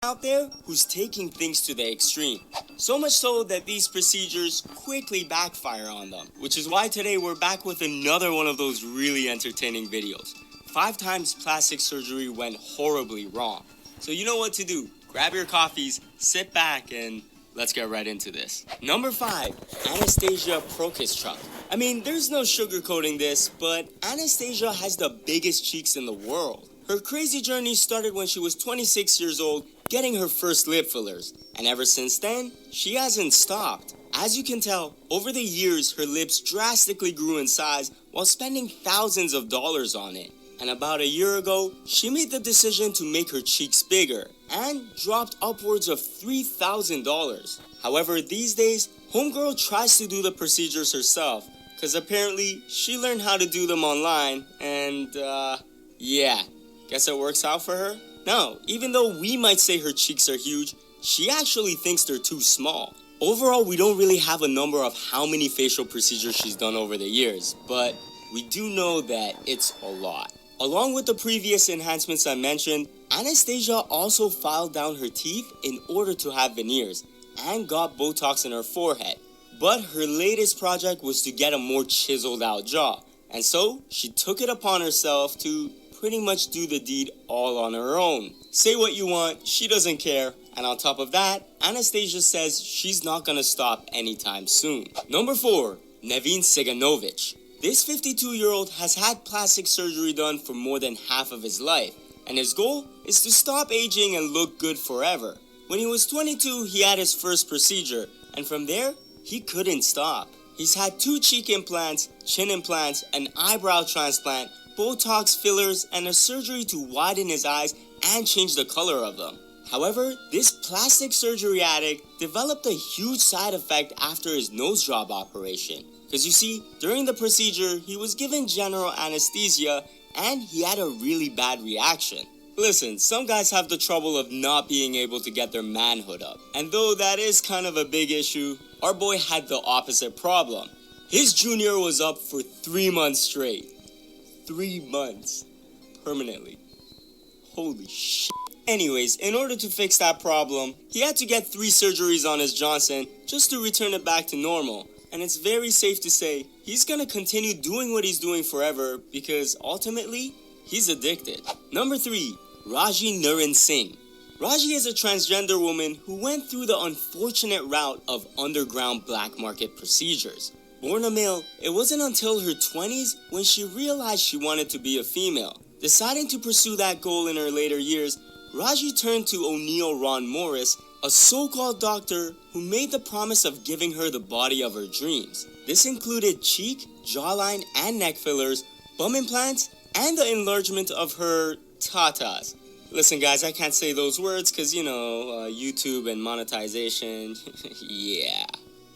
out there who's taking things to the extreme. So much so that these procedures quickly backfire on them. Which is why today we're back with another one of those really entertaining videos. 5 times plastic surgery went horribly wrong. So you know what to do. Grab your coffees, sit back, and let's get right into this. Number 5, Anastasia Prokischuk. I mean, there's no sugarcoating this, but Anastasia has the biggest cheeks in the world. Her crazy journey started when she was 26 years old, getting her first lip fillers. And ever since then, she hasn't stopped. As you can tell, over the years, her lips drastically grew in size while spending thousands of dollars on it. And about a year ago, she made the decision to make her cheeks bigger and dropped upwards of $3,000. However, these days, homegirl tries to do the procedures herself, because apparently she learned how to do them online, and yeah, guess it works out for her? No, even though we might say her cheeks are huge, she actually thinks they're too small. Overall, we don't really have a number of how many facial procedures she's done over the years, but we do know that it's a lot. Along with the previous enhancements I mentioned, Anastasia also filed down her teeth in order to have veneers and got Botox in her forehead. But her latest project was to get a more chiseled out jaw, and so she took it upon herself to pretty much do the deed all on her own. Say what you want, she doesn't care, and on top of that, Anastasia says she's not gonna stop anytime soon. Number 4, Nevin Ciganovich. This 52-year-old has had plastic surgery done for more than half of his life, and his goal is to stop aging and look good forever. When he was 22, he had his first procedure, and from there, he couldn't stop. He's had 2 cheek implants, chin implants, an eyebrow transplant, Botox fillers, and a surgery to widen his eyes and change the color of them. However, this plastic surgery addict developed a huge side effect after his nose job operation. Because you see, during the procedure, he was given general anesthesia and he had a really bad reaction. Listen, some guys have the trouble of not being able to get their manhood up. And though that is kind of a big issue, our boy had the opposite problem. His junior was up for 3 months straight. 3 months. Permanently. Holy shit. Anyways, in order to fix that problem, he had to get 3 surgeries on his Johnson just to return it back to normal. And it's very safe to say he's gonna continue doing what he's doing forever because ultimately, he's addicted. Number 3, Raji Nurin Singh. Raji is a transgender woman who went through the unfortunate route of underground black market procedures. Born a male, it wasn't until her 20s when she realized she wanted to be a female. Deciding to pursue that goal in her later years, Raji turned to O'Neill Ron Morris, a so-called doctor who made the promise of giving her the body of her dreams. This included cheek, jawline, and neck fillers, bum implants, and the enlargement of her tatas. Listen guys, I can't say those words because, YouTube and monetization, yeah.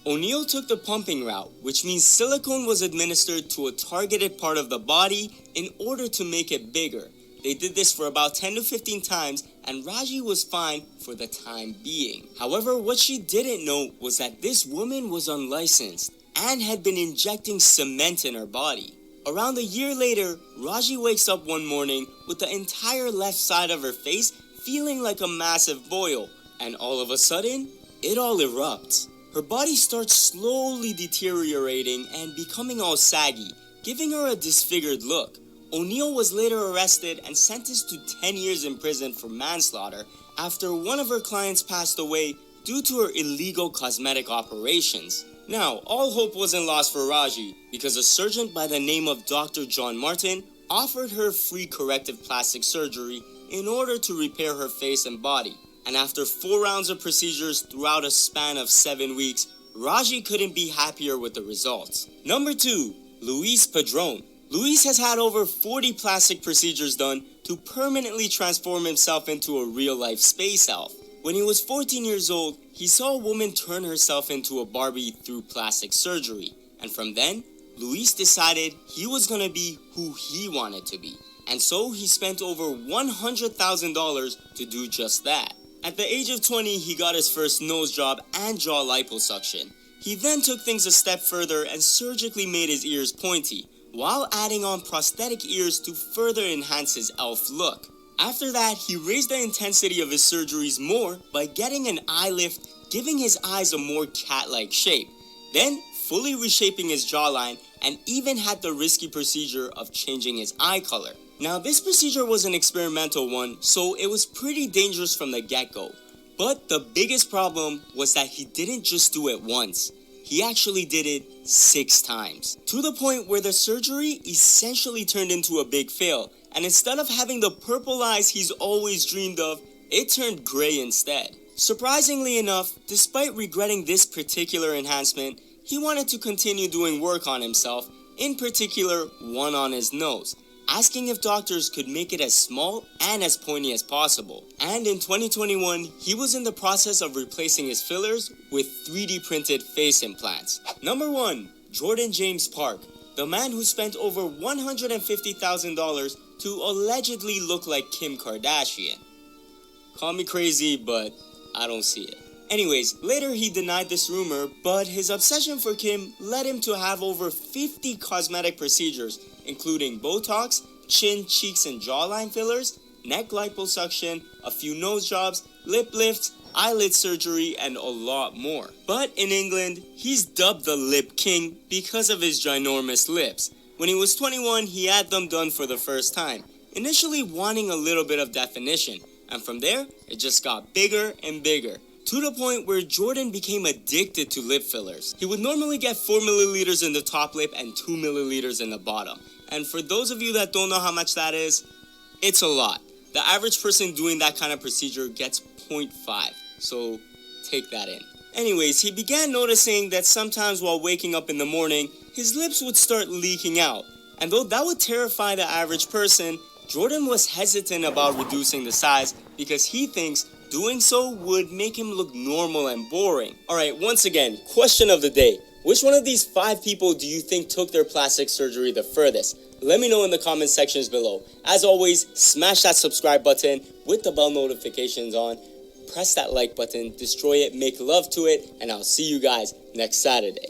O'Neill took the pumping route, which means silicone was administered to a targeted part of the body in order to make it bigger. They did this for about 10 to 15 times, and Raji was fine for the time being. However, what she didn't know was that this woman was unlicensed and had been injecting cement in her body. Around a year later, Raji wakes up one morning with the entire left side of her face feeling like a massive boil, and all of a sudden, it all erupts. Her body starts slowly deteriorating and becoming all saggy, giving her a disfigured look. O'Neill was later arrested and sentenced to 10 years in prison for manslaughter after one of her clients passed away due to her illegal cosmetic operations. Now, all hope wasn't lost for Raji because a surgeon by the name of Dr. John Martin offered her free corrective plastic surgery in order to repair her face and body. And after 4 rounds of procedures throughout a span of 7 weeks, Raji couldn't be happier with the results. Number 2, Luis Padron. Luis has had over 40 plastic procedures done to permanently transform himself into a real-life space elf. When he was 14 years old, he saw a woman turn herself into a Barbie through plastic surgery. And from then, Luis decided he was gonna be who he wanted to be. And so he spent over $100,000 to do just that. At the age of 20, he got his first nose job and jaw liposuction. He then took things a step further and surgically made his ears pointy, while adding on prosthetic ears to further enhance his elf look. After that, he raised the intensity of his surgeries more by getting an eye lift, giving his eyes a more cat-like shape, then fully reshaping his jawline, and even had the risky procedure of changing his eye color. Now, this procedure was an experimental one, so it was pretty dangerous from the get-go. But the biggest problem was that he didn't just do it once. He actually did it 6 times, to the point where the surgery essentially turned into a big fail, and instead of having the purple eyes he's always dreamed of, it turned gray instead. Surprisingly enough, despite regretting this particular enhancement, he wanted to continue doing work on himself, in particular one on his nose, asking if doctors could make it as small and as pointy as possible. And in 2021, he was in the process of replacing his fillers with 3D printed face implants. Number 1. Jordan James Park, the man who spent over $150,000 to allegedly look like Kim Kardashian. Call me crazy, but I don't see it. Anyways, later he denied this rumor, but his obsession for Kim led him to have over 50 cosmetic procedures, including Botox, chin, cheeks, and jawline fillers, neck liposuction, a few nose jobs, lip lifts, eyelid surgery, and a lot more. But in England, he's dubbed the Lip King because of his ginormous lips. When he was 21, he had them done for the first time, initially wanting a little bit of definition, and from there, it just got bigger and bigger, to the point where Jordan became addicted to lip fillers. He would normally get 4 milliliters in the top lip and 2 milliliters in the bottom. And for those of you that don't know how much that is, it's a lot. The average person doing that kind of procedure gets 0.5, so take that in. Anyways, he began noticing that sometimes while waking up in the morning, his lips would start leaking out. And though that would terrify the average person, Jordan was hesitant about reducing the size because he thinks doing so would make him look normal and boring. Alright, once again, question of the day. Which one of these 5 people do you think took their plastic surgery the furthest? Let me know in the comment sections below. As always, smash that subscribe button with the bell notifications on. Press that like button, destroy it, make love to it, and I'll see you guys next Saturday.